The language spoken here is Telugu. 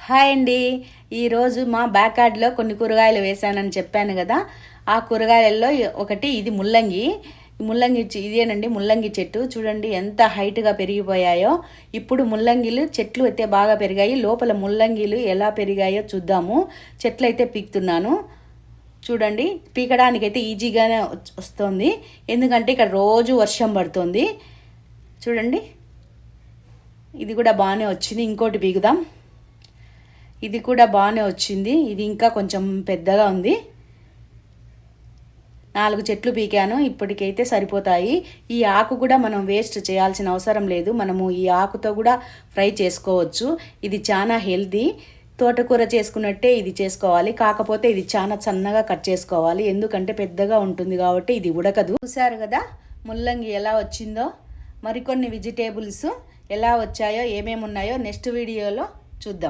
హాయ్ అండి. ఈరోజు మా బ్యాక్ యార్డ్లో కొన్ని కూరగాయలు వేసానని చెప్పాను కదా. ఆ కూరగాయల్లో ఒకటి ఇది ముల్లంగి. ఇదేనండి ముల్లంగి చెట్టు. చూడండి ఎంత హైట్గా పెరిగిపోయాయో. ఇప్పుడు ముల్లంగిలు చెట్లు అయితే బాగా పెరిగాయి. లోపల ముల్లంగిలు ఎలా పెరిగాయో చూద్దాము. చెట్లు అయితే పీకుతున్నాను. చూడండి, పీకడానికైతే ఈజీగానే వస్తుంది, ఎందుకంటే ఇక్కడ రోజు వర్షం పడుతుంది. చూడండి, ఇది కూడా బాగానే వచ్చింది. ఇంకోటి పీకుదాం. ఇది కూడా బాగానే వచ్చింది. ఇది ఇంకా కొంచెం పెద్దగా ఉంది. 4 చెట్లు పీకాను. ఇప్పటికైతే సరిపోతాయి. ఈ ఆకు కూడా మనం వేస్ట్ చేయాల్సిన అవసరం లేదు. మనము ఈ ఆకుతో కూడా ఫ్రై చేసుకోవచ్చు. ఇది చాలా హెల్తీ. తోటకూర చేసుకున్నట్టే ఇది చేసుకోవాలి. కాకపోతే ఇది చాలా సన్నగా కట్ చేసుకోవాలి, ఎందుకంటే పెద్దగా ఉంటుంది కాబట్టి ఇది ఉడకదు. చూసారు కదా ముల్లంగి ఎలా వచ్చిందో. మరికొన్ని వెజిటేబుల్స్ ఎలా వచ్చాయో, ఏమేమి ఉన్నాయో నెక్స్ట్ వీడియోలో చూద్దాం.